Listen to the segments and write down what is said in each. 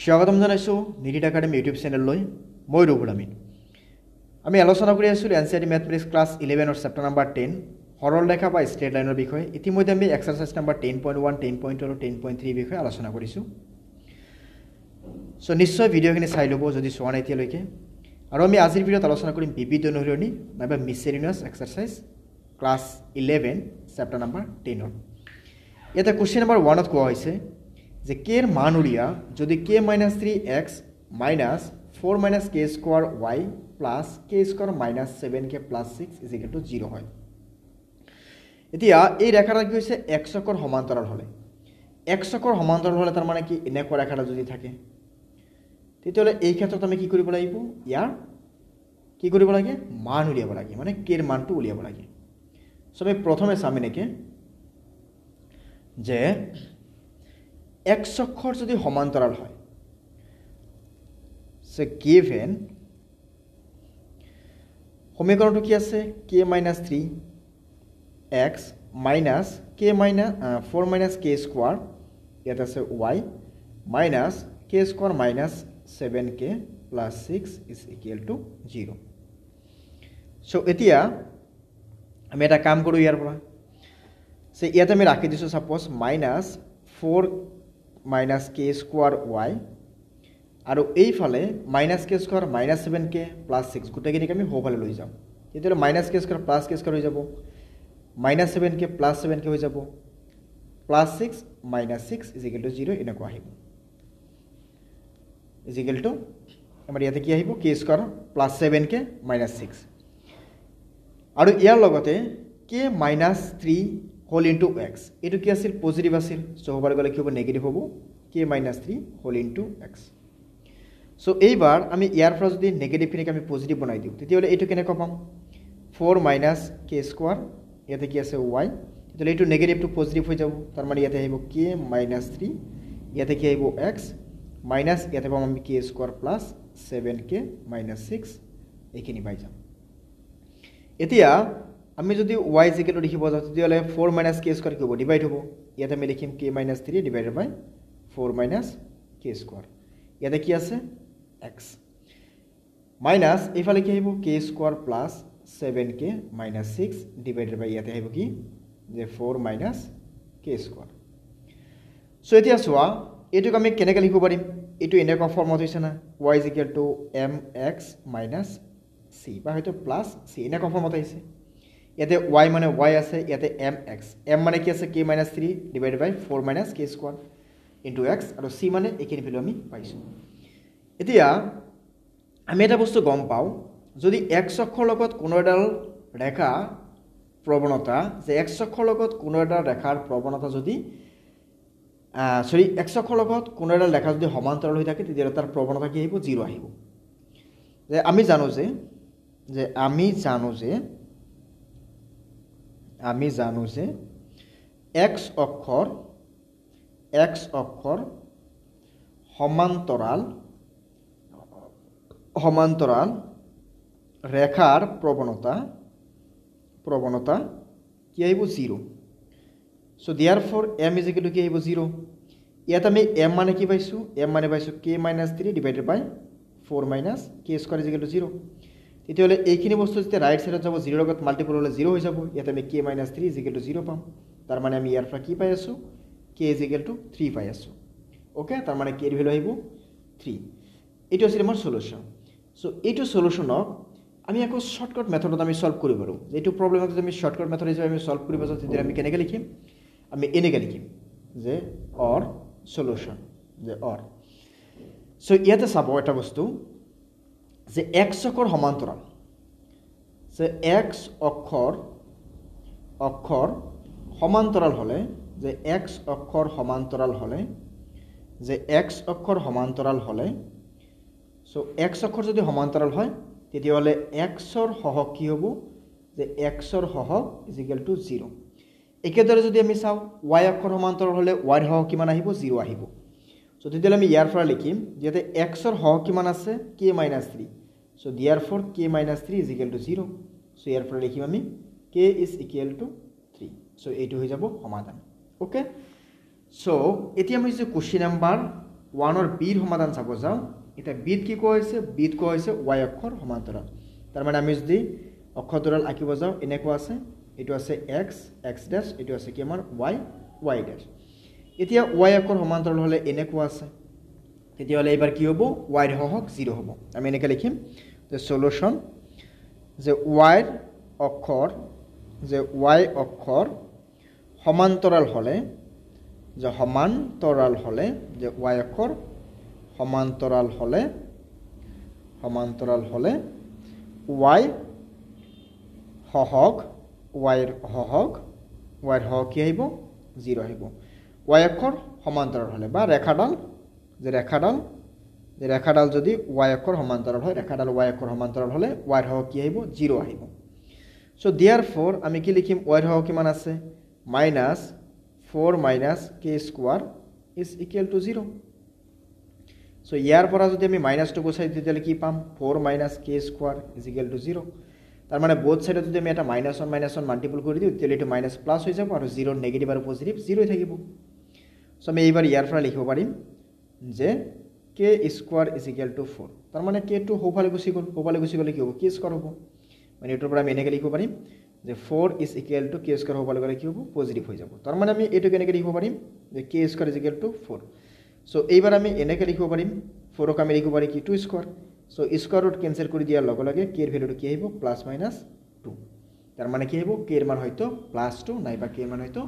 স্বাগতম জানাইছোঁ NEET academy YouTube চেনেললৈ মই ৰঘুল আমিন। আমি আলোচনা কৰি আছিলোঁ NCERT mathematics class 11 chapter number 10 সৰল ৰেখা বা ষ্ট্ৰেট লাইনৰ বিষয়ে। ইতিমধ্যে আমি এক্সাৰচাইজ নাম্বাৰ 10.1, 10.2 আৰু 10.3 বিষয়ে আলোচনা কৰিছোঁ। সো নিশ্চয় ভিডিঅ'খিনি চাই ল'ব যদি চোৱা নাই এতিয়ালৈকে। আৰু আমি আজিৰ ভিডিঅ'ত আলোচনা কৰিম বিবিধ অনুৰণী নাইবা মিছচেলেনিয়াছ এক্সাৰচাইজ ক্লাছ 11 চেপ্টাৰ নাম্বাৰ 10। ইয়াতে কুৱেশ্যন নাম্বাৰ 1ত কোৱা হৈছে যে কেৰ মান উলিয়া যদি k - 3x minus 4 - k square y plus k square minus 7k plus 6 is equal to 0 হয়। এতিয়া এই ৰেখাটা কি হৈছে x অক্ষৰ সমান্তৰাল হ'লে, x অক্ষৰ সমান্তৰাল হ'লে তাৰ মানে কি এনেকুৱা ৰেখাটা যদি থাকে তেতিয়াহ'লে এই ক্ষেত্ৰত আমি কি কৰিব লাগিব, ইয়াৰ কি কৰিব লাগে মান উলিয়াব লাগে, মানে কেৰ মানটো উলিয়াব লাগে। সো আমি প্ৰথমে চাম এনেকে যে x অক্ষৰ যদি সমান্তৰাল হয়, সো গিভেন সমীকৰণটো কি আছে k - 3x minus 4 - k square ইয়াত আছে y minus k square minus 7k plus 6 is equal to 0। So এতিয়া আমি এটা কাম কৰোঁ ইয়াৰ পৰা, সো ইয়াতে আমি ৰাখি দিছোঁ suppose minus 4 minus k square y আৰু এইফালে minus k square minus 7k plus 6 গোটেইখিনিক আমি হোফালে লৈ যাম। তেতিয়াহ'লে minus k square plus k square হৈ যাব, minus 7k plus 7k হৈ যাব, plus 6 minus 6 is equal to 0 এনেকুৱা আহিব। is equal to আমাৰ ইয়াতে কি আহিব k square plus 7k minus 6 আৰু ইয়াৰ লগতে k minus 3 whole into x এইটো কি আছিল পজিটিভ আছিল, সো হ'বলৈ গ'লে কি হ'ব নেগেটিভ হ'ব k minus 3 whole into x। So এইবাৰ আমি ইয়াৰ পৰা যদি নেগেটিভখিনিক আমি পজিটিভ বনাই দিওঁ তেতিয়াহ'লে এইটো কেনেকৈ পাম 4 minus k square ইয়াতে কি আছে y, তেতিয়াহ'লে এইটো নেগেটিভটো পজিটিভ হৈ যাব, তাৰ মানে ইয়াতে আহিব k minus 3 ইয়াতে কি আহিব x মাইনাছ ইয়াতে পাম আমি k square plus 7k minus 6 এইখিনি পাই যাম। এতিয়া আমি যদি y is equal to লিখিব যাওঁ তেতিয়াহ'লে 4 minus k square কি হ'ব ডিভাইড হ'ব, ইয়াতে আমি লিখিম k minus 3 divided by 4 minus k square ইয়াতে কি আছে x মাইনাছ এইফালে কি আহিব k square plus 7k minus 6 divided by ইয়াতে আহিব কি যে 4 minus k square। সো এতিয়া চোৱা এইটোক আমি কেনেকৈ লিখিব পাৰিম, এইটো এনেকুৱা ফৰ্মত হৈছে না y is equal to mx minus c বা হয়তো প্লাছ c এনেকুৱা ফৰ্মত আহিছে। ইয়াতে y মানে y আছে, ইয়াতে mx m মানে কি আছে k minus 3 divided by 4 minus k square into x আৰু c মানে এইখিনি ভেলু আমি পাইছোঁ। এতিয়া আমি এটা বস্তু গম পাওঁ যদি x অক্ষৰ লগত কোনো এডাল ৰেখা প্ৰৱণতা যে x অক্ষৰ লগত কোনো এডাল ৰেখাৰ প্ৰৱণতা যদি x অক্ষৰ লগত কোনো এডাল ৰেখা যদি সমান্তৰাল হৈ থাকে তেতিয়াহ'লে তাৰ প্ৰৱণতা কি আহিব 0 আহিব। যে আমি জানো যে x অক্ষৰ সমান্তৰাল ৰেখাৰ প্ৰৱণতা কি আহিব 0। So therefore m is equal to কি আহিব 0। ইয়াত আমি m মানে কি পাইছোঁ, m মানে পাইছোঁ k minus 3 divided by 4 minus k square is equal to 0। তেতিয়াহ'লে এইখিনি বস্তু যেতিয়া ৰাইট ছাইডত যাব 0 লগত মাল্টিপল হ'লে 0 হৈ যাব, ইয়াত আমি k minus 3 is equal to 0 পাম, তাৰ মানে আমি ইয়াৰ পৰা কি পাই আছোঁ k is equal to 3 পাই আছোঁ। অ'কে, তাৰ মানে k এৰ ভ্যালু আহিব 3। এইটো আছিল আমাৰ সলিউশন। সো এইটো সলিউশনক আমি আকৌ শৰ্টকাট মেথডত আমি সলভ কৰিব পাৰোঁ। এইটো প্ৰব্লেমত যদি আমি শৰ্টকাট মেথড হিচাপে আমি সলভ কৰিব যাওঁ তেতিয়া আমি কেনেকৈ লিখিম, আমি এনেকৈ লিখিম যে অৰ সলিউশন যে অৰ। সো ইয়াতে চাব এটা বস্তু যে x অক্ষৰ সমান্তৰাল, যে x অক্ষৰ সমান্তৰাল হ'লে যে x অক্ষৰ সমান্তৰাল হ'লে সো x অক্ষৰ যদি সমান্তৰাল হয় তেতিয়াহ'লে xৰ সহগ কি হ'ব যে xৰ সহগ is equal to 0। একেদৰে যদি আমি চাওঁ y অক্ষৰ সমান্তৰাল হ'লে y ৰ সহগ কিমান আহিব 0 আহিব। সো তেতিয়াহ'লে আমি ইয়াৰ পৰা লিখিম যাতে xৰ সহগ কিমান আছে k minus 3, so therefore k minus 3 is equal to 0। So ইয়াৰ পৰা লিখিম আমি k is equal to 3। So এইটো হৈ যাব সমাধান। ওকে, সো এতিয়া আমি যে কোশ্চেন নাম্বাৰ 1ৰ বিৰ সমাধান চাব যাওঁ এতিয়া বিত কি কোৱা হৈছে বিত কোৱা হৈছে y অক্ষৰ সমান্তৰাল তাৰ মানে আমি যদি অক্ষৰ দুডাল আঁকিব যাওঁ এনেকুৱা আছে এটো আছে x x ড্যাশ এটো আছে কি আমাৰ y y ড্যাশ এতিয়া y অক্ষৰ সমান্তৰাল হলে এনেকুৱা আছে তেতিয়া হলে এবাৰ কি হ'ব y ৰ হক 0 হ'ব আমি এনেকৈ লিখিম যে সলিউশন যে y অক্ষৰ সমান্তৰাল হলে যে y অক্ষৰ সমান্তৰাল হলে y হহক y ৰ হহক কি আহিব 0 আহিব y অক্ষৰ সমান্তৰাল হলে বা ৰেখাডাল যদি y অক্ষৰ সমান্তৰাল হয় ৰেখাডাল y অক্ষৰ সমান্তৰাল হলে y ৰ হক কি আহিব 0 আহিব সো therefore আমি কি লিখিম y ৰ হক কিমান আছে -4 - k square is equal to 0 so ইয়াৰ পৰা যদি আমি -2 বসাই দিলে কি পাম 4 - k square is equal to 0 তাৰ মানে বোথ সাইডত যদি আমি এটা -1 মাল্টিপল কৰি দিও তেলে এটো মাইনাস প্লাস হৈ যাব আৰু 0 নেগেটিভ আৰু পজিটিভ 0 থাকিব সো আমি এইবাৰ ইয়াৰ পৰা লিখিব পাৰিম যে k square is equal to 4 তাৰ মানে k টো হোফালে গুছি গলে কি হ'ব k স্কয়ার হ'ব মানে এটোৰ পৰা আমি এনেকৈ লিখিব পাৰিম যে 4 is equal to k square হোফালে গলে কি হ'ব পজিটিভ হৈ যাব তাৰ মানে আমি এটো কেনেকৈ লিখিব পাৰিম যে k square is equal to 4 so এইবাৰ আমি এনেকৈ লিখিব পাৰিম 4 ক আমি লিখিব পাৰি কি 2 square so square root cancel কৰি দিয়াৰ লগে লগে k এৰ ভ্যালুটো কি আহিব +-2 তাৰ মানে কি আহিব k এর মান হয়তো +2 নাইবা k এর মান হয়তো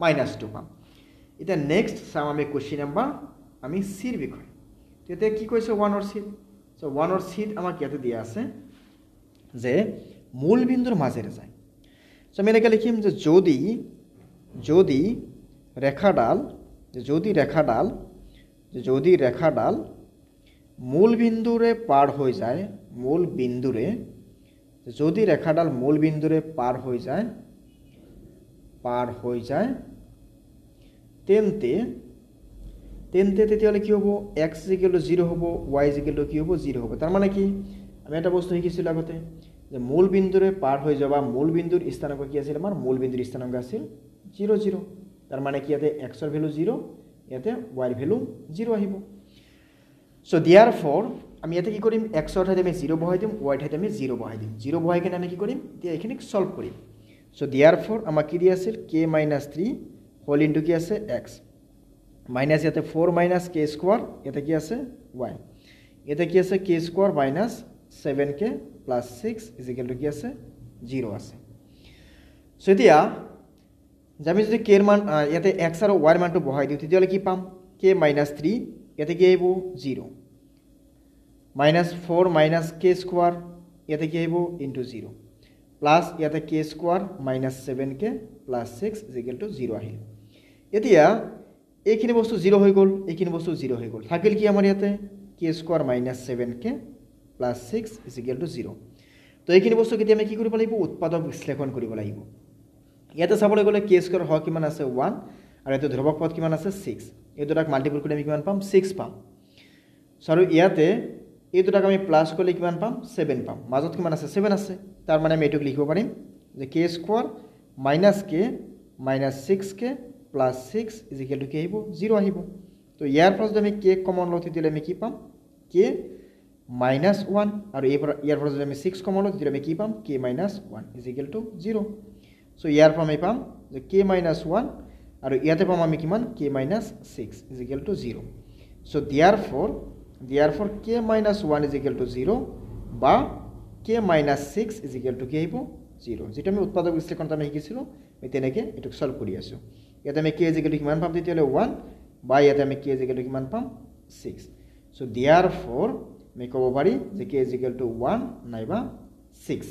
-2 পাম এটা নেক্সট চাম আমি কোশ্চেন নাম্বার আমি সিৰ বিষয় তেতে কি কৈছে 1 অৰ সিট সো 1 অৰ সিট আমাক ইয়াতে দিয়া আছে যে মূল বিন্দুৰ মাজেৰে যায় সো আমি এনেকৈ লিখিম যে যদি ৰেখাডাল মূল বিন্দুৰে পাৰ হৈ যায় তেন্তে তেতিয়াহলে কি হ'ব x 0 হ'ব y কি হ'ব 0 হ'ব তাৰ মানে কি আমি এটা বস্তু শিকিছিল আগতে যে মূল বিন্দুৰে পাৰ হৈ যাবা মূল বিন্দুৰ স্থানাংক কি আছিল আমাৰ মূল বিন্দুৰ স্থানাংক আছিল 0 0 তাৰ মানে কি ইয়াতে x ৰ ভ্যালু 0 ইয়াতে y ৰ ভ্যালু 0 আহিব সো therefore আমি ইয়াতে কি কৰিম x ৰ ঠাইতে আমি 0 বহাই দিম y ৰ ঠাইতে আমি 0 বহাই দিম 0 বহাই কেনে আমি কি কৰিম এতিয়া এখিনি সলভ কৰিম সো therefore আমাক কি দিয়া আছিল k - 3 হোল ইনটু কি আছে x মাইনাস ইয়াতে 4 - k স্কয়ার ইয়াতে কি আছে y ইয়াতে কি আছে k স্কয়ার -7k + 6 কি আছে 0 আছে সো এতিয়া আমি যদি k এর মান ইয়াতে x আৰু y এর মানটো বহাই দিও তেতিয়ালে কি পাম k - 3 ইয়াতে কি আহিব 0 -4 - k স্কয়ার ইয়াতে কি আহিব ইনটু 0 প্লাস ইয়াতে k স্কয়ার -7k + 6 0 আহিল এতিয়া এইখিনি বস্তু 0 হৈ গল এইখিনি বস্তু 0 হৈ গল থাকিল কি আমাৰ ইয়াতে k স্কয়ার -7k + 6 0 তো এইখিনি বস্তু কেতিয়া আমি কি কৰিব লাগিব উৎপাদক বিশ্লেষণ কৰিব লাগিব ইয়াতে চাবলৈ গলে k স্কয়াৰ হয় কিমান আছে 1 আৰু এটো ধ্ৰুবক পদ কিমান আছে 6 এই দুটাক মাল্টিপল কৰি আমি কিমান পাম 6 পাম সৰু ইয়াতে এই দুটাক আমি প্লাস কৰিলে কিমান পাম 7 পাম মাজত কিমান আছে 7 আছে তাৰ মানে আমি এটোক লিখিব পাৰিম যে k স্কয়াৰ - k - 6k + 6 কি আহিব 0 আহিব তো ইয়াৰ পৰা যদি আমি k কমন লওঁ দিলে আমি কি পাম k -1 আৰু ইয়াৰ পৰা যদি আমি 6 কমন লওঁ দিলে আমি কি পাম k - 1 0 সো ইয়াৰ পৰা আমি পাম যে k - 1 আৰু ইয়াতে পাম আমি কিমান k - 6 0 সো therefore k - 1 0 বা k - 6 কি আহিব 0 যেটা আমি উৎপাদক বিশ্লেষণত আমি শিকিছিল আমি তেনেকে এটুক সলভ কৰি আছো ইয়াতে আমি k কিমান পাম তেতিয়ালে 1 বা ইয়াতে আমি k কিমান পাম 6 সো therefore আমি ক'ব পাৰি যে k 1 নাইবা 6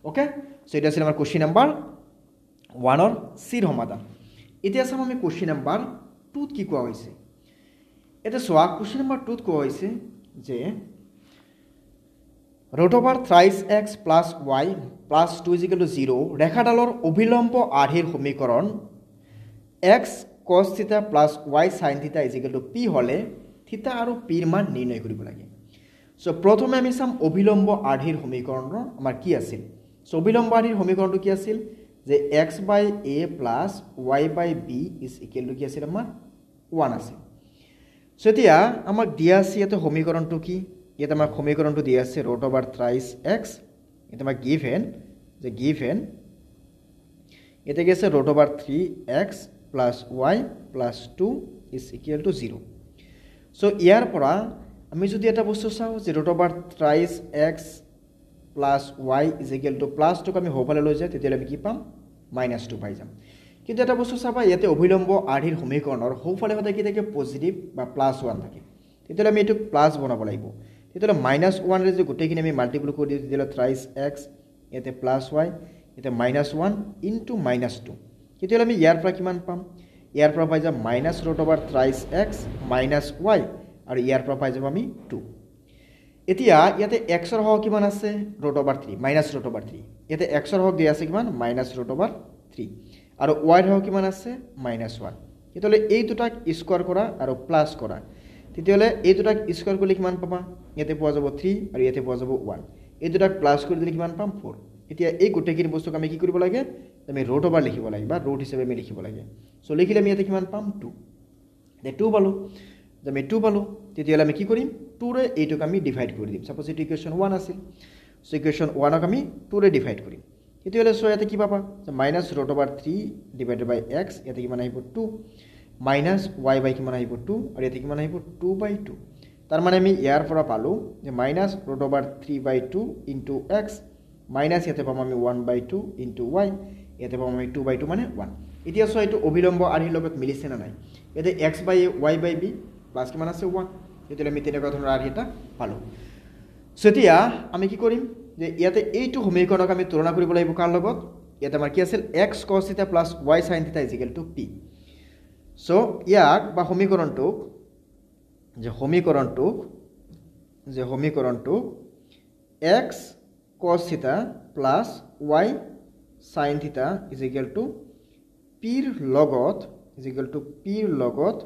ওকে সো এটা আছিল আমাৰ কোশ্চেন নাম্বাৰ 1 ৰ সিৰ সমাধান এতিয়া চাম আমি কোশ্চেন নাম্বাৰ 2 কি কোৱা হৈছে এটা সোয়া কোশ্চেন নাম্বাৰ 2 কোৱা হৈছে যে √3x + y + 2 0 ৰেখাডালৰ অভিলম্ব আৰ্হিৰ সমীকৰণ x cos θ + y sin θ p হলে θ আৰু p ৰ মান নিৰ্ণয় কৰিব লাগে সো প্ৰথমে আমি চাম অভিলম্ব আৰ্হিৰ সমীকৰণ আমাৰ কি আছিল সো অভিলম্ব আৰ্হিৰ সমীকৰণটো কি আছিল যে x/a + y/b কি আছিল আমাৰ 1 আছিল সো এতিয়া আমাক দিয়া আছে ইয়াতে সমীকৰণটো কি ইয়াতে আমাক সমীকৰণটো দিয়া আছে ৰুট ওভাৰ থ্ৰাইছ এক্স এটা আমাক গিভেন এটা কি আছে root over 3x plus y plus 2 is equal to 0 so ইয়াৰ পৰা আমি যদি এটা বস্তু চাওঁ যে root over thrice x plus y is equal to plus 2 আমি হোফালে লৈ যায় তেতিয়াহ'লে আমি কি পাম -2 পাই যাম কিন্তু এটা বস্তু চাবা ইয়াতে অভিলম্ব আৰ্হিৰ সমীকৰণৰ হোফালে সদায় কি থাকে পজিটিভ বা +1 থাকে তেতিয়াহ'লে আমি এইটো প্লাছ বনাব লাগিব তেতিয়াহ'লে -1 ৰে যে গোটেইখিনি আমি মাল্টিপল কৰি দিওঁ তেতিয়াহ'লে থ্ৰাইছ এক্স ইয়াতে প্লাছ y ইয়াতে -1 ইনটু -2 তেতিয়াহ'লে আমি ইয়াৰ পৰা কিমান পাম ইয়াৰ পৰা পাই যাম root over thrice x -y আৰু ইয়াৰ পৰা পাই যাম আমি 2 এতিয়া ইয়াতে x ৰ হক কিমান আছে ৰুট ওভাৰ 3 ৰুট ওভাৰ 3 ইয়াতে x ৰ হক দিয়া আছে কিমান ৰুট ওভাৰ 3 আৰু y ৰ হক কিমান আছে -1 তেতিয়াহ'লে এই দুটাক স্কয়াৰ কৰা আৰু প্লাস কৰা তেতিয়াহ'লে এই দুটাক স্কয়াৰ কৰিলে কিমান পাবা ইয়াতে পোৱা যাব 3 আৰু ইয়াতে পোৱা যাব 1 এই দুটাক প্লাস কৰি দিলে কিমান পাম 4 এতিয়া এই গোটেইখিনি বস্তুক আমি কি কৰিব লাগে আমি ৰুট ওভাৰ লিখিব লাগে বা ৰুট হিচাপে আমি লিখিব লাগে সো লিখিলে আমি ইয়াতে কিমান পাম 2 দে 2 পালো আমি 2 পালো তেতিয়াহ'লে আমি কি কৰিম 2 ৰে এইটোক আমি ডিভাইড কৰি দিম সাপোজ এইটো ইকুৱেশ্যন 1 আছিল সো ইকুৱেশ্যন 1 ক আমি 2 ৰে ডিভাইড কৰিম তেতিয়াহ'লে সো ইয়াতে কি পাবা যে ৰুট ওভাৰ 3 ডিভাইডেড বাই x ইয়াতে কিমান আহিব 2 y বাই কিমান আহিব 2 আৰু ইয়াতে কিমান আহিব 2/2 তাৰ মানে আমি ইয়াৰ পৰা পালো যে root over 3/2 into x minus ইয়াতে পাম আমি 1/2 ইনটু y ইয়াতে পাম আমি 2/2 মানে 1 এতিয়া সো এইটো অভিলম্ব আৰ্হিৰ লগত মিলিছে না নাই ইয়াতে x বাই y বাই b প্লাস কিমান আছে 1 তেতিয়াহ'লে আমি তেনেকুৱা ধৰণৰ আৰ্হি এটা পালো সো এতিয়া আমি কি কৰিম যে ইয়াতে এইটো সমীকৰণক আমি তুলনা কৰিব লাগিব কাৰ লগত ইয়াতে আমাৰ কি আছিল x cos θ plus y sin θ is equal to p so ইয়াক বা সমীকৰণটোক x cos θ plus y sin θ is equal to p ৰ লগত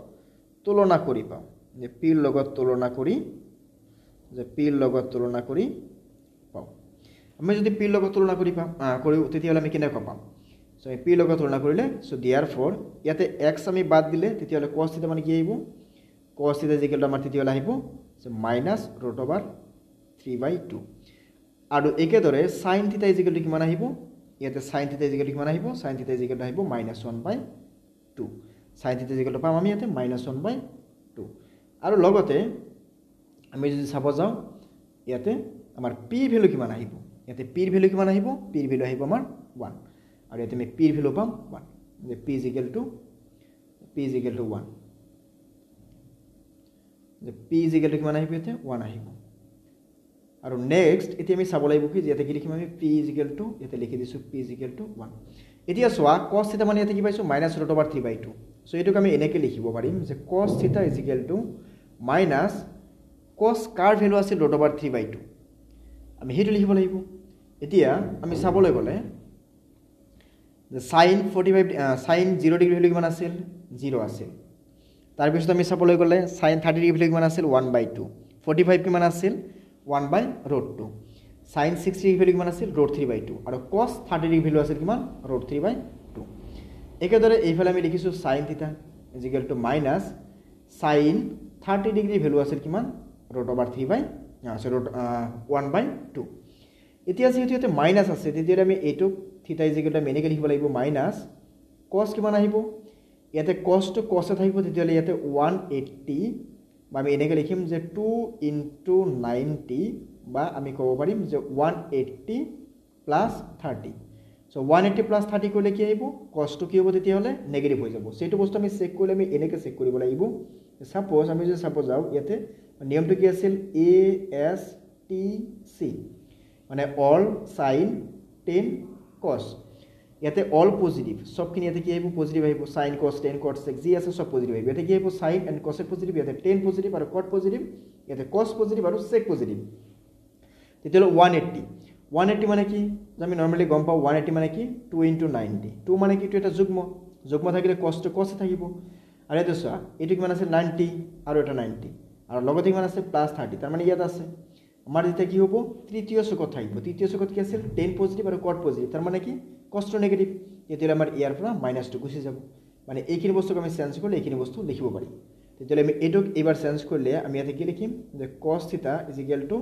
তুলনা কৰি পাওঁ যে p ৰ লগত তুলনা কৰি পাওঁ আমি যদি p ৰ লগত তুলনা কৰি পাম তেতিয়াহ'লে আমি কেনেকৈ পাম সো p ৰ লগত তুলনা কৰিলে সো therefore ইয়াতে x আমি বাদ দিলে তেতিয়াহ'লে cos θ মানে কি আহিব cos θ ইজ ইকুৱেল টু আমাৰ তেতিয়াহ'লে আহিব সো ৰুট ওভাৰ 3/2 আৰু একেদৰে sin θ ইজ ইকুৱেল টু কিমান আহিব ইয়াতে sin θ ইজ ইকুৱেল টু কিমান আহিব sin θ ইজ ইকুৱেল টু আহিব -1/2 sin θ ইজ ইকুৱেল টু পাম আমি ইয়াতে -1/2 আৰু লগতে আমি যদি চাব যাওঁ ইয়াতে আমাৰ p ভ্যালু কিমান আহিব ইয়াতে p ৰ ভ্যালু কিমান আহিব p ৰ ভ্যালু আহিব আমাৰ 1 আৰু ইয়াতে আমি p ৰ ভ্যালু পাম 1 যে p ইজ ইকুৱেল টু 1 যে p ইজ ইকুৱেল টু কিমান আহিব ইয়াতে 1 আহিব আৰু নেক্সট এতিয়া আমি চাব লাগিব কি ইয়াতে কি লিখিম আমি p ইজ ইকুৱেল টু ইয়াতে লিখি দিছো p ইজ ইকুৱেল টু 1 এতিয়া চোৱা cos θ মানে ইয়াতে কি পাইছো ৰুট ওভাৰ 3/2 সো এটোক আমি এনেকৈ লিখিব পাৰিম যে cos θ is equal to minus cos কাৰ ভ্যালু আছিল ৰুট ওভাৰ 3/2 আমি হেতু লিখিব লাগিব এতিয়া আমি চাবলৈ গলে যে sin 0 ডিগ্ৰী ভ্যালু কিমান আছিল 0 আছিল তাৰ পিছত আমি চাবলৈ গলে sin 30 ডিগ্ৰী ভ্যালু কিমান আছিল 1/2 45 কিমান আছিল 1/√2 sin 60 ডিগ্ৰী ভ্যালু কিমান আছিল √3/2 আৰু cos 30 ডিগ্ৰী ভ্যালু আছিল কিমান √3/2 একেদৰে এইফালে আমি লিখিছো sin θ is equal to minus sin 30 degree value আছিল কিমান √3/1/2 এতিয়া যেহেতু ইয়াতে মাইনাস আছে তেতিয়াহ'লে আমি এইটো θ ইজ ইকুৱেল টু এনেকৈ লিখিব লাগিব মাইনাস cos কিমান আহিব ইয়াতে cos টো cos থাকিব তেতিয়াহ'লে ইয়াতে 180 বা আমি এনেকৈ লিখিম যে 2 * 90 বা আমি ক'ব পাৰিম যে 180 প্লাস 30 সো 180 প্লাস 30 কৰিলে কি আহিব cos টো কি হ'ব তেতিয়াহ'লে নেগেটিভ হৈ যাব সেইটো বস্তু আমি চেক কৰিলে আমি এনেকৈ চেক কৰিব লাগিব সাপোজ আমি যদি সাপোজ যাও ইয়াতে নিয়মটো কি আছিল ASTC মানে অল sin tan cos ইয়াতে অল পজিটিভ সবখিনি ইয়াতে কি আহিব পজিটিভ আহিব sin cos tan cot sec যি আছে সব পজিটিভ আহিব ইয়াতে কি আহিব sin and cos পজিটিভ ইয়াতে tan পজিটিভ আৰু cot পজিটিভ ইয়াতে cos পজিটিভ আৰু sec পজিটিভ তেতিয়াহ'লে 180 মানে কি আমি নরমালি গম পাও 180 মানে কি 2 * 90 2 মানে কি এটা যুগ্ম থাকিলে cos টো cos থাকিব আৰু এটা চোৱা এটো কিমান আছে 90 আৰু এটা 90 আৰু লগতে কিমান আছে +30 তাৰ মানে ইয়াত আছে আমাৰ এটা কি হ'ব তৃতীয় চকত থাকিব তৃতীয় চকত কি আছিল tan পজিটিভ আৰু cot পজিটিভ তাৰ মানে কি cos টো নেগেটিভ এতিয়ালে আমাৰ ইয়াৰ পৰা -2 গুচি যাব মানে এইখিনি বস্তুক আমি চেঞ্জ কৰিলে এইখিনি বস্তু লিখিব পাৰি তেতিয়াহ'লে আমি এইটোক এইবাৰ চেঞ্জ কৰিলে আমি ইয়াতে কি লিখিম যে cos থিটা ইজ ইকুৱেল টু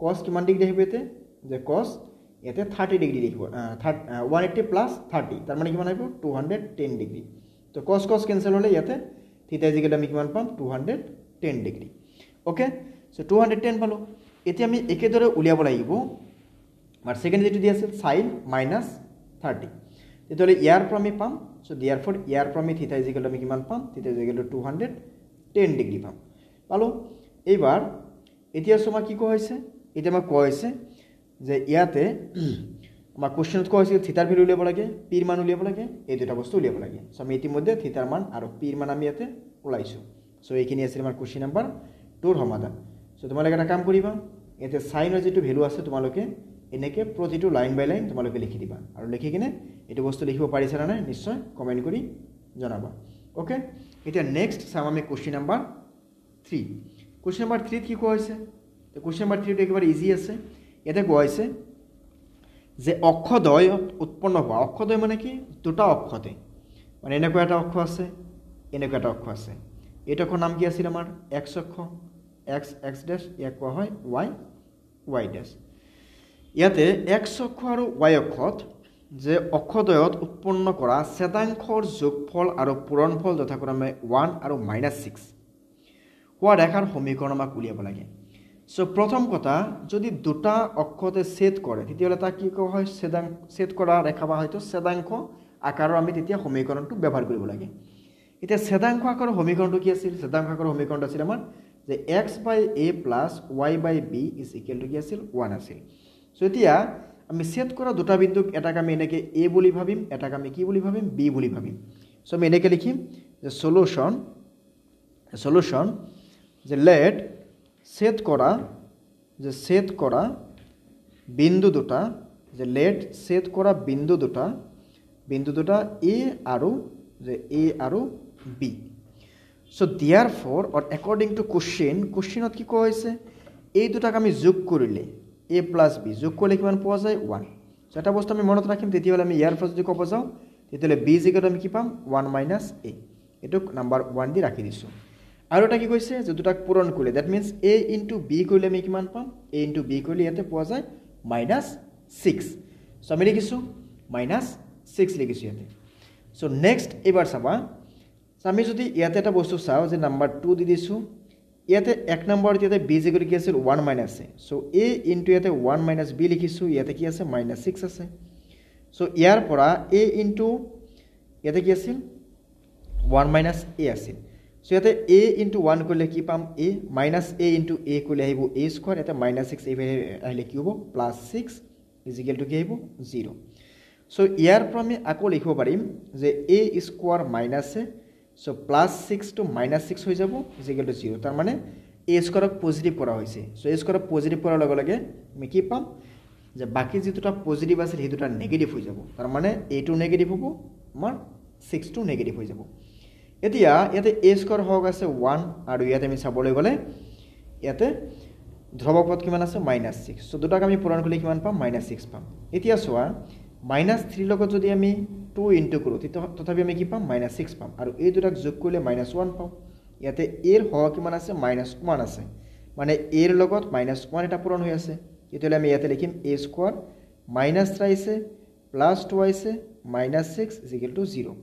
cos কিমান ডিগ্ৰী আহিব ইয়াতে যে cos ইয়াতে 30 ডিগ্ৰী লিখিব 180 প্লাছ 30 তাৰ মানে কিমান আহিব 210 ডিগ্ৰী তো cos cos কেনসেল হ'লে ইয়াতে থিটা ইজ ইকুৱেল আমি কিমান পাম 210 ডিগ্ৰী ওকে সো 210 পালো এতিয়া আমি একেদৰে উলিয়াব লাগিব আৰ সেকেন্ড যেটো দিয়া আছে sin minus 30 তেতিয়াহ'লে ইয়াৰ পৰা আমি পাম সো therefore ইয়াৰ পৰা আমি থিটা ইজ ইকুৱেল আমি কিমান পাম থিটা ইজ ইকুৱেল টু 210 ডিগ্ৰী পাম পালো এইবাৰ এতিয়া সমা কি কোৱা হৈছে এতিয়া আমাৰ কোৱা হৈছে যে ইয়াতে আমাৰ কোশ্চেনত কোৱা হৈছে থিটাৰ ভ্যালু উলিয়াব লাগে পিৰ মান উলিয়াব লাগে এই দুটা বস্তু উলিয়াব লাগে সো আমি ইতিমধ্যে থিটাৰ মান আৰু পিৰ মান আমি ইয়াতে উলাইছো সো এইখিনি আছিল আমাৰ কোশ্চেন নাম্বাৰ 2 ৰ সমাধান সো তোমালোকে এটা কাম কৰিবা ইয়াতে সাইনৰ যেটো ভ্যালু আছে তোমালোকে এনেকে প্ৰতিটো লাইন বাই লাইন তোমালোকে লিখি দিবা আৰু লিখি কিনে এটো বস্তু লিখিব পাৰিছা না নিশ্চয় কমেন্ট কৰি জনাবা ওকে এতিয়া নেক্সট চাম আমি কোশ্চেন নাম্বাৰ 3 কোশ্চেন নাম্বাৰ 3 কি কোৱা হৈছে তো কোশ্চেন নাম্বাৰ 3 টো একেবাৰে ইজি আছে এটা কোৱা হৈছে যে অক্ষদ্বয় উৎপন্ন হোৱা অক্ষদ্বয় মানে কি দুটা অক্ষতে মানে এনেকুৱা এটা অক্ষ আছে এনেকুৱা এটা অক্ষ আছে এটা অক্ষৰ নাম কি আছিল আমাৰ x অক্ষ x x ড্যাশ ইয়াক কোৱা হয় y y ড্যাশ ইয়াতে x অক্ষ আৰু y অক্ষত যে অক্ষদ্বয়ত উৎপন্ন কৰা ছেদাংকৰ যোগফল আৰু পূৰণফল যথাক্ৰমে 1 আৰু -6 হোৱা ৰেখাৰ সমীকৰণ আমাক উলিয়াব লাগে সো প্ৰথম কথা যদি দুটা অক্ষতে ছেদ কৰে তেতিয়াহ'লে তা কি কোৱা হয় ছেদ কৰা ৰেখা বা হয়তো ছেদাংক আকাৰৰ আমি তেতিয়া সমীকৰণটো ব্যৱহাৰ কৰিব লাগে এতিয়া ছেদাংক আকাৰৰ সমীকৰণটো কি আছিল ছেদাংক আকাৰৰ সমীকৰণটো আছিল আমাৰ যে x by a plus y by b is equal to কি আছিল 1 আছিল সো এতিয়া আমি সেট কৰা দুটা বিন্দুক এটাক আমি এনেকে a বুলি ভাবিম এটাক আমি কি বুলি ভাবিম b বুলি ভাবিম সো আমি এনেকে লিখিম যে সলিউশন যে লেট সেট কৰা বিন্দু দুটা যে লেট সেট কৰা বিন্দু দুটা a আৰু যে a আৰু b so therefore or according to questionত কি কোৱা হৈছে এই দুটাক আমি যোগ কৰিলে a plus b যোগ কৰিলে কিমান পোৱা যায় 1 সো এটা বস্তু আমি মনত ৰাখিম তেতিয়াহ'লে আমি ইয়াৰ পৰা যদি ক'ব যাওঁ তেতিয়াহ'লে b জিগাত আমি কি পাম 1 minus a এটোক নাম্বাৰ 1 দি ৰাখি দিছো আৰু এটা কি কৈছে যে দুটাক পূৰণ কৰিলে that means a into b কৰিলে আমি কিমান পাম a into b কৰিলে ইয়াতে পোৱা যায় -6 সো আমি লিখিছো -6 লিখিছো ইয়াতে সো নেক্সট এবাৰ চাবা আমি যদি ইয়াতে এটা বস্তু চাও যে নাম্বাৰ 2 দি দিছো ইয়াতে এক নম্বৰ ইয়াতে b জিগৰি কি আছিল 1 minus a so a into ইয়াতে 1 minus b লিখিছো ইয়াতে কি আছে -6 আছে সো ইয়াৰ পৰা a into ইয়াতে কি আছিল 1 minus a আছিল সো ইয়াতে a into 1 কৰিলে কি পাম a minus a into a কৰিলে আহিব a স্কয়াৰ এটা -6 আহিলে কি হ'ব +6 is equal to কি আহিব 0 সো ইয়াৰ পৰা আমি আকৌ লিখিব পাৰিম যে a square minus a so +6 to -6 হৈ যাব is equal to 0 তাৰ মানে a স্কয়াৰক পজিটিভ কৰা হৈছে সো a স্কয়াৰক পজিটিভ কৰাৰ লগে লগে আমি কি পাম যে বাকি যে দুটা পজিটিভ আছিল সেই দুটা নেগেটিভ হৈ যাব তাৰ মানে a টো নেগেটিভ হ'ব আমাৰ 6 টো নেগেটিভ হৈ যাব এতিয়া ইয়াতে a স্কয়াৰ হক আছে 1 আৰু ইয়াতে আমি চাবলৈ গলে ইয়াতে ধ্ৰুবক পদ কিমান আছে -6 সো দুটাক আমি পূৰণ কৰিলে কিমান পাম -6 পাম এতিয়া চোৱা -3 লগত যদি আমি 2 ইনটু কৰো তথাপি আমি কি পাম -6 পাম আৰু এই দুটাক যোগ কৰিলে -1 পাম ইয়াতে a ৰ হক কিমান আছে -1 আছে মানে a ৰ লগত -1 এটা পূৰণ হৈ আছে তেতিয়ালে আমি ইয়াতে লিখিম a স্কয়াৰ -3 আছে +2 আছে -6 is equal to 0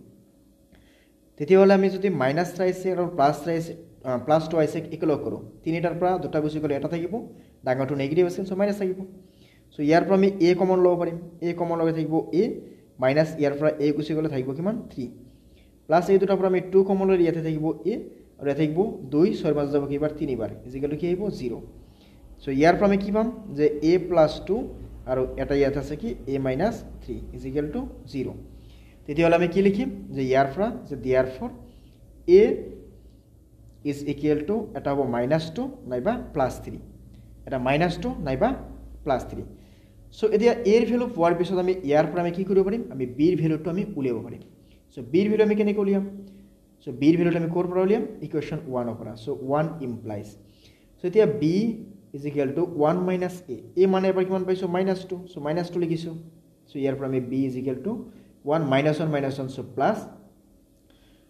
তেতিয়ালে আমি যদি -3 আছে আৰু +2 আছে ইকুৱেল কৰো তিনিটাৰ পৰা দুটা গুছি গলে এটা থাকিব ডাঙৰটো নেগেটিভ আছে সো মাইনাস থাকিব সো ইয়াৰ পৰা আমি a কমন লব পাৰিম a কমন লগে থাকিব a মাইনাস ইয়াৰ পৰা a গুছি গলে থাকিব কিমান 3 প্লাস এই দুটাৰ পৰা আমি 2 কমন লৈ ইয়াতে থাকিব a আৰু ইয়াতে থাকিব 2 6 বাজ যাব কিবাৰ 3 বাৰ is equal to কি আহিব 0 সো ইয়াৰ পৰা আমি কি পাম যে a + 2 আৰু এটা ইয়াত আছে কি a - 3 is equal to 0 তেতিয়াহলে আমি কি লিখিম যে ইয়াৰ পৰা যে therefore a is equal to এটা হ'ব -2 নাইবা +3 এটা -2 নাইবা +3 সো এতিয়া a এর ভ্যালু পোৱাৰ পিছত আমি ইয়াৰ পৰা আমি কি কৰিব পাৰিম আমি b এৰ ভ্যালুটো আমি উলিয়াব পাৰিম সো b এৰ ভ্যালু আমি কেনেকৈ উলিয়াম সো b এৰ ভ্যালুটো আমি কোৰ পৰা উলিয়াম ইকুৱেশ্যন 1 পৰা সো 1 implies সো এতিয়া b is equal to 1 minus a মানে এবাৰ কিমান পাইছো -2 সো -2 লিখিছো সো ইয়াৰ পৰা আমি b is equal to 1 - 1 - 1 so plus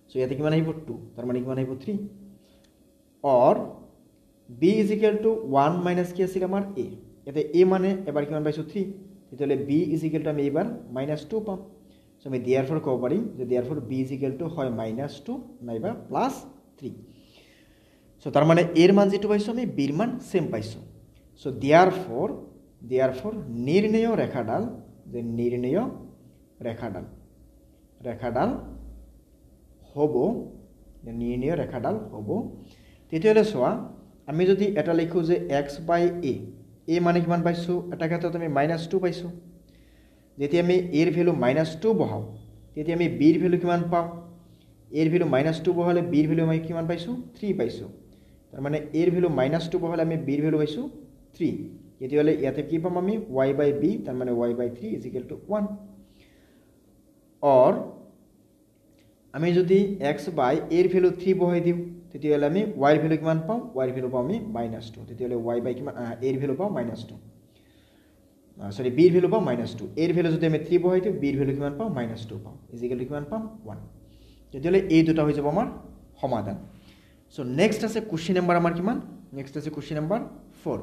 so ইয়াতে কিমান আহিব 2 তাৰ মানে কিমান আহিব 3 or B is equal to 1 minus কি আছিল আমাৰ এ ইয়াতে এ মানে এবাৰ কিমান পাইছোঁ 3 তেতিয়াহ'লে বি ইজ ইকুৱেল টু আমি এইবাৰ -2 পাম চ' আমি দিয়াৰ ফৰ ক'ব পাৰিম যে therefore B is equal to হয় -2 নাইবা +3 চ' তাৰ মানে এৰ মান যিটো পাইছোঁ আমি বিৰ মান সেম পাইছোঁ চ' দিয়াৰ ফৰ নিৰ্ণয় ৰেখাডাল যে নিৰ্ণয় ৰেখাডাল হ'ব নিৰ্ণয় ৰেখাডাল হ'ব তেতিয়াহ'লে চোৱা আমি যদি এটা লিখোঁ যে x/a এ মানে কিমান পাইছোঁ এটা ক্ষেত্ৰত আমি -2 পাইছোঁ যেতিয়া আমি এৰ ভ্যালু -2 বহাওঁ তেতিয়া আমি বিৰ ভ্যালু কিমান পাওঁ এৰ ভ্যালু -2 বহালে বিৰ ভ্যালু আমি কিমান পাইছোঁ 3 পাইছোঁ তাৰ মানে এৰ ভ্যালু -2 বহালে আমি বিৰ ভ্যালু পাইছোঁ 3 তেতিয়াহ'লে ইয়াতে কি পাম আমি y/b তাৰ মানে y/3 = 1 অর আমি যদি x/a এর ভ্যালু 3 বহাই দিওঁ তেতিয়াহ'লে আমি y এর ভ্যালু কিমান পাওঁ y এর ভ্যালু পাওঁ আমি -2 তেতিয়াহ'লে y/a কিমান এর ভ্যালু পাওঁ -2 সরি b এর ভ্যালু পাওঁ -2 এর ভ্যালু যদি আমি 3 বহাই দিওঁ b এর ভ্যালু কিমান পাওঁ -2 পাওঁ = কিমান পাম 1 তেতিয়াহ'লে এই দুটা হৈ যাব আমাৰ সমাধান সো নেক্সট আছে কোশ্চেন নাম্বাৰ আমাৰ কিমান নেক্সট আছে question number 4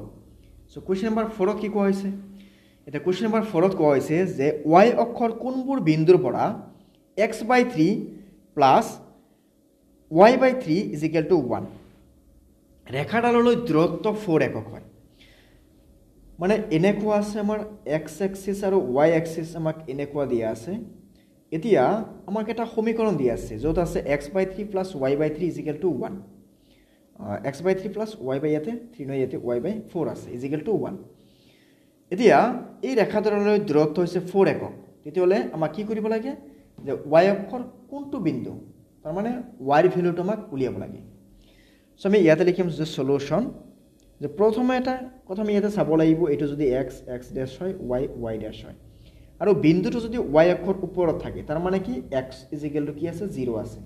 so question number 4 ত কি কোৱা হৈছে এটা কোশ্চেন নাম্বাৰ 4 ত কোৱা হৈছে যে y অক্ষৰ কোনবোৰ বিন্দুৰ পৰা x/3 প্লাস y/3 = 1 ৰেখাডাললৈ দূৰত্ব 4 একক হয় মানে এনেকুৱা আছে আমাৰ x এক্সিস আৰু y এক্সিস আমাক এনেকুৱা দিয়া আছে এতিয়া আমাক এটা সমীকৰণ দিয়া আছে য'ত আছে x/3 + y/3 = 1 x/3 + y/ইয়াতে 3 নহয় ইয়াতে y/4 আছে = 1 এতিয়া এই ৰেখাডাললৈ দূৰত্ব হৈছে 4 একক তেতিয়াহ'লে আমাক কি কৰিব লাগে যে y অক্ষৰ কোনটো বিন্দু তাৰ মানে y এর ভ্যালুটো আমাক উলিয়াব লাগে সো আমি ইয়াতে লিখিম যে সলিউশন যে প্ৰথমে এটা কথা আমি ইয়াতে চাব লাগিব এটো যদি x ড্যাশ হয় y ড্যাশ হয় আৰু বিন্দুটো যদি y অক্ষৰ ওপৰত থাকে তাৰ মানে কি x = কি আছে 0 আছে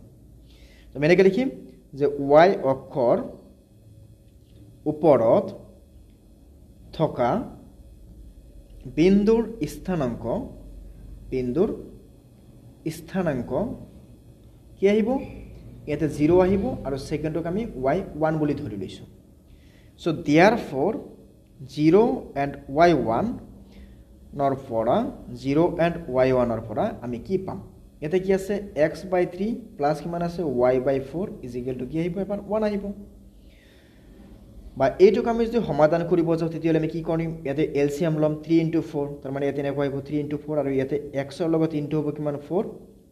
তো আমি এনেকৈ লিখিম যে y অক্ষৰ ওপৰত থকা বিন্দুৰ স্থানাঙ্ক কি আহিব ইয়াতে 0 আহিব আৰু সেকেন্ডক আমি y1 বুলি ধৰি লৈছো সো therefore 0 and y1 নৰ পৰা 0 and y1 ৰ পৰা আমি কি পাম ইয়াতে কি আছে x/3 প্লাস কিমান আছে y/4 = কি আহিব এবাৰ 1 আহিব বা এইটোক আমি যদি সমাধান কৰিব যাওঁ তেতিয়াহ'লে আমি কি কৰিম ইয়াতে এলসিয়াম লম 3 * 4 তাৰ মানে ইয়াতে এনেকৈ আহিব 3 * 4 আৰু ইয়াতে x ৰ লগত ইনটু হ'ব কিমান 4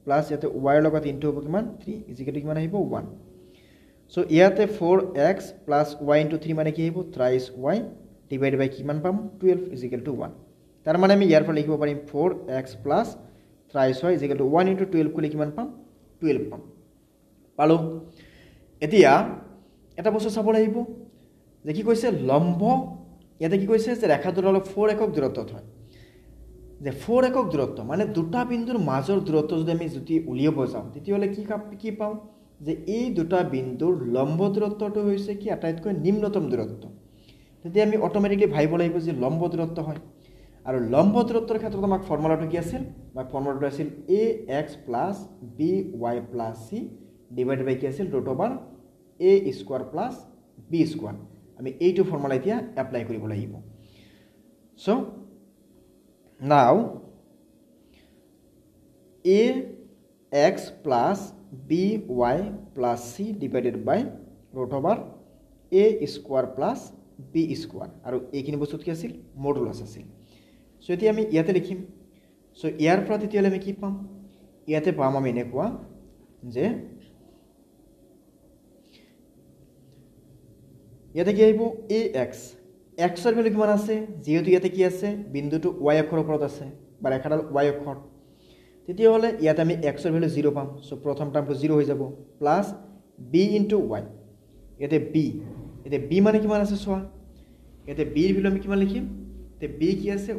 প্লাস ইয়াতে y ৰ লগত ইনটু হ'ব কিমান 3 = কিমান আহিব 1 সো ইয়াতে 4x + y * 3 মানে কি আহিব 3y ডিভাইড বাই কিমান পাম 12 = 1 তাৰ মানে আমি ইয়াৰ পৰা লিখিব পাৰিম 4x + 3y = 1 * 12 কৰিলে কিমান পাম 12 পাম পালো এতিয়া এটা বস্তু চাব লাগিব যে কি কৈছে লম্ব ইয়াতে কি কৈছে যে ৰেখাডালৰ 4 একক দূৰত্বত হয় যে 4 একক দূৰত্ব মানে দুটা বিন্দুৰ মাজৰ দূৰত্ব যদি উলিয়াব যাওঁ তেতিয়াহ'লে কি পাম যে এই দুটা বিন্দুৰ লম্ব দূৰত্বটো হৈছে কি আটাইতকৈ নিম্নতম দূৰত্ব তেতিয়া আমি অটোমেটিক্যালি ভাবিব লাগিব যে লম্ব দূৰত্ব হয় আৰু লম্ব দূৰত্বৰ ক্ষেত্ৰত আমাক ফৰ্মুলাটো কি আছিল বা ফৰ্মুলাটো আছিল ax + by + c ডিভাইড বাই কি আছিল √a² + b² আমি এইটো ফৰ্মুলা এতিয়া এপ্লাই কৰিব লাগিব so now ax + by + c divided by √a² + b² আৰু এইখিনি বস্তুত কি আছিল মডুলাস আছিল সো এতিয়া আমি ইয়াতে লিখিম সো ইয়াৰ পৰা তেতিয়াহ'লে আমি কি পাম ইয়াতে পাম আমি এনেকুৱা যে ইয়াতে কি আহিব ax x ৰ ভ্যালু কিমান আছে যেহেতু ইয়াতে কি আছে বিন্দুটো y অক্ষৰ ওপৰত আছে বা ৰেখাডাল y অক্ষৰ তেতিয়াহ'লে ইয়াতে আমি x ৰ ভ্যালু 0 পাম সো প্ৰথম টাৰ্মটো 0 হৈ যাব প্লাস b * y ইয়াতে b মানে কিমান আছে চোৱা ইয়াতে b ৰ ভ্যালু আমি কিমান লিখিম তে b কি আছে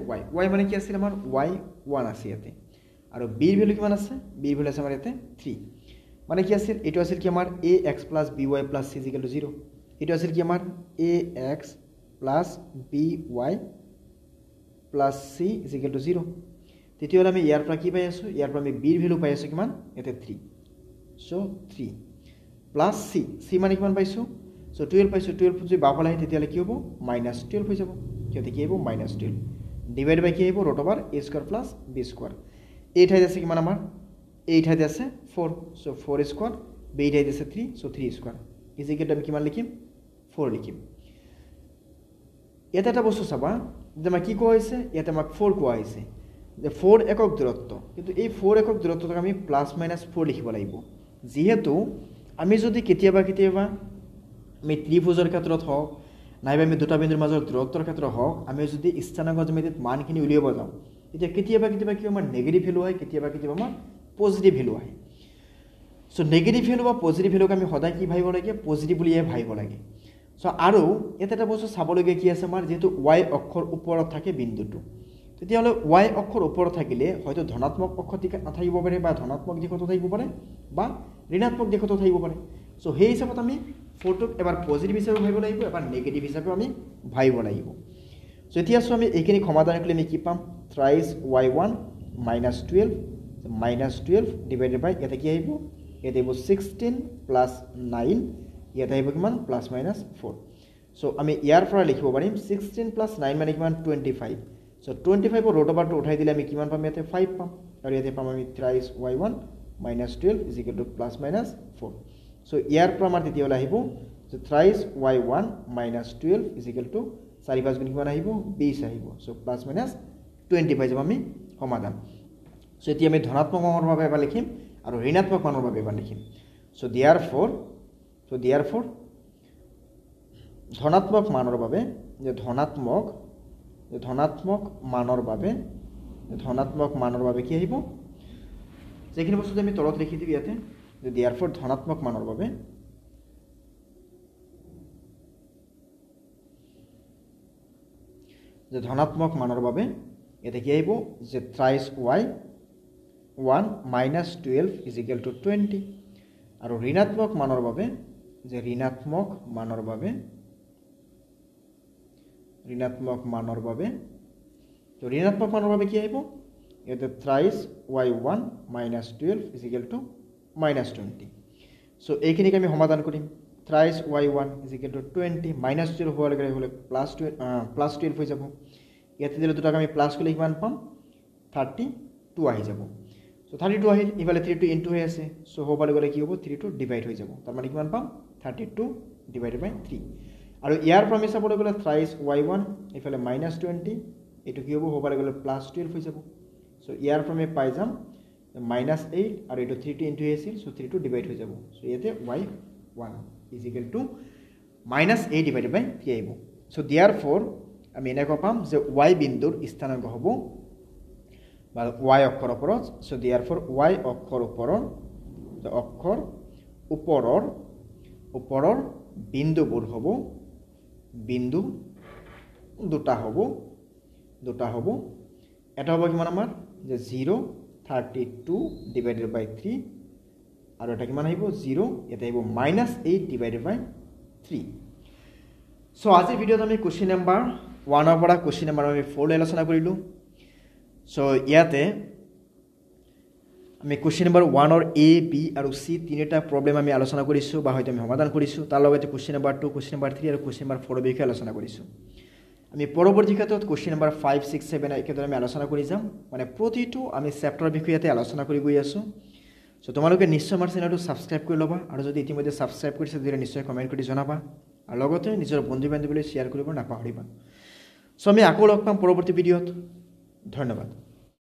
y মানে কি আছিল আমাৰ y1 আছে ইয়াতে আৰু b ৰ ভ্যালু কিমান আছে b ৰ ভ্যালু আছে আমাৰ ইয়াতে 3 মানে কি আছিল এটো আছিল কি আমাৰ ax + by + c = 0 এটো আছিল কি আমাৰ ax + by + c = 0 তেতিয়াহ'লে আমি ইয়াৰ পৰা কি পাই আছো ইয়াৰ পৰা আমি b ৰ ভ্যালু পাই আছো কিমান ইয়াতে 3 সো 3 + c মানে কিমান পাইছো সো 12 পাইছোঁ 12 যদি বাওঁফালে আহে তেতিয়াহ'লে কি হ'ব -12 হৈ যাব কিয়তে কি আহিব -12 ডিভাইড বাই কি আহিব root over a square plus b square এই ঠাইত আছে কিমান আমাৰ এই ঠাইত আছে 4 সো 4 স্কয়াৰ b ঠাইত আছে 3 সো 3 স্কয়াৰ ইজিকেট আমি কিমান লিখিম 4 লিখিম ইয়াতে এটা বস্তু চাবা যে আমাক কি কোৱা হৈছে ইয়াতে আমাক 4 কোৱা হৈছে যে 4 একক দূৰত্ব কিন্তু এই 4 একক দূৰত্বক আমি প্লাস মাইনাস 4 লিখিব লাগিব যেহেতু আমি যদি কেতিয়াবা আমি ত্ৰিভুজৰ ক্ষেত্ৰত হওক নাইবা আমি দুটা বিন্দুৰ মাজৰ দূৰত্বৰ ক্ষেত্ৰত হওক আমি যদি স্থানাংক জ্যামিতিত মানখিনি উলিয়াব যাওঁ তেতিয়া কেতিয়াবা কি আমাৰ নেগেটিভ ভ্যালু হয় কেতিয়াবা আমাৰ পজিটিভ ভ্যালু আহে সো নেগেটিভ ভ্যালু বা পজিটিভ ভ্যালুক আমি সদায় কি ভাবিব লাগে পজিটিভ বুলিয়ে ভাবিব লাগে সো আৰু এটা বস্তু চাবলগীয়া কি আছে আমাৰ যেহেতু y অক্ষৰ ওপৰত থাকে বিন্দুটো তেতিয়াহ'লে y অক্ষৰ ওপৰত থাকিলে হয়তো ধনাত্মক অক্ষ দিশত নাথাকিব পাৰে বা ধনাত্মক দিশতো থাকিব পাৰে বা ঋণাত্মক দিশতো থাকিব পাৰে সো সেই হিচাপত আমি 4 টোক এবাৰ পজিটিভ হিচাপে ভাবিব লাগিব এবাৰ নেগেটিভ হিচাপে আমি ভাবিব লাগিব সো এতিয়া আমি এইখিনি সমাধান কৰিলে আমি কি পাম থ্ৰাইস y1 -12 ডিভাইডেড বাই এটা কি আহিব এটা আহিব 16 প্লাস 9 ইয়াতে আহিব কিমান প্লাস মাইনাস 4 সো আমি ইয়াৰ পৰা লিখিব পাৰিম 16 প্লাস 9 মানে কিমান 25 সো 25 ৰ ৰুট ওভাৰটো উঠাই দিলে আমি কিমান পাম ইয়াতে 5 পাম আৰু ইয়াতে পাম আমি থ্ৰাইস y1 -12 প্লাস মাইনাস 4 সো ইয়াৰ পৰা আমাৰ তেতিয়ালৈ আহিব যে থ্ৰাইস y1 -12 4 5 গুণ কিমান আহিব 20 আহিব সো প্লাস মাইনাস 20 পাই যাব আমি সমাধান সো এতিয়া আমি ধনাত্মক মানৰ বাবে এবাৰ লিখিম আৰু ঋণাত্মক মানৰ বাবে এবাৰ লিখিম সো therefore ধনাত্মক মানৰ বাবে যে ধনাত্মক মানৰ বাবে কি আহিব যেখিনি বস্তু আমি তলত লিখি দিম ইয়াতে যে therefore ধনাত্মক মানৰ বাবে এটা কি আহিব যে থ্ৰাইস y1 -12 20 আৰু ঋণাত্মক মানৰ বাবে যে ঋণাত্মক মানৰ বাবে কি আহিব এটা থ্ৰাইস y1 -12 -20 সো এইখিনিক আমি সমাধান কৰিম থ্ৰাইস y1 20 -12 হোৱাৰ লগে হলে +12 হৈ যাব ইয়াতে দিলে দুটাক আমি প্লাস কৰিলে কিমান পাম 32 আহি যাব সো 32 আহিল ইফালে 3 ইনটু হৈ আছে সো হ'বলৈ গলে কি হ'ব 3 ডিভাইড হৈ যাব তাৰ মানে কিমান পাম 32 ডিভাইডেড বাই 3 আৰু ইয়াৰ পৰা আমি চাবলৈ গলে থ্ৰাইস y1 ইফালে -20 এটো কি হ'ব হ'বলৈ গলে +12 হৈ যাব সো ইয়াৰ পৰা আমি পাই যাম -8 আৰু এটো 3 ইনটু হৈ আছিল সো 3 ডিভাইড হৈ যাব সো ইয়াতে y1 -8 ডিভাইডেড বাই 3 আহিব সো therefore আমি এনেকৈ পাম যে y বিন্দুৰ স্থানাংক হ'ব বা y অক্ষৰ ওপৰত সো therefore y অক্ষৰ ওপৰৰ বিন্দুবোৰ হ'ব বিন্দু দুটা হ'ব এটা হ'ব কিমান আমাৰ যে 0.32 ডিভাইডেড বাই 3 আৰু এটা কিমান আহিব 0 এটা আহিব -8 ডিভাইডেড বাই 3 সো আজিৰ ভিডিওত আমি কোৱেশ্চন নম্বৰ 1 ৰ পৰা কোৱেশ্চন নম্বৰ 4 আলোচনা কৰিলো সো ইয়াতে আমি কোৱেশ্চন নম্বৰ 1 ৰ a b আৰু c তিনিটা প্ৰবলেম আমি আলোচনা কৰিছো বা হয়তো আমি সমাধান কৰিছো তাৰ লগতে কোৱেশ্চন নম্বৰ 2 কোৱেশ্চন নম্বৰ 3 আৰু কোৱেশ্চন নম্বৰ 4 বিষয়ে আলোচনা কৰিছো আমি পৰৱৰ্তী ক্ষেত্ৰত কোৱেশ্চন নম্বৰ 5 6 7 একেদৰে আমি আলোচনা কৰি যাম মানে প্ৰতিটো আমি চেপ্টাৰৰ বিষয়তে আলোচনা কৰি গৈ আছো সো তোমালোকে নিশ্চয় আমাৰ চেনেলটো সাবস্ক্ৰাইব কৰি লবা আৰু যদি ইতিমধ্যে সাবস্ক্ৰাইব কৰিছে তেতিয়াহলে নিশ্চয় কমেন্ট কৰি জনাবা আৰু লগতে নিজৰ বন্ধু-বান্ধৱীলৈ শ্বেয়াৰ কৰিব নাপাহৰিবা সো আমি আকৌ লগ পাম পৰৱৰ্তী ভিডিঅ'ত ধন্যবাদ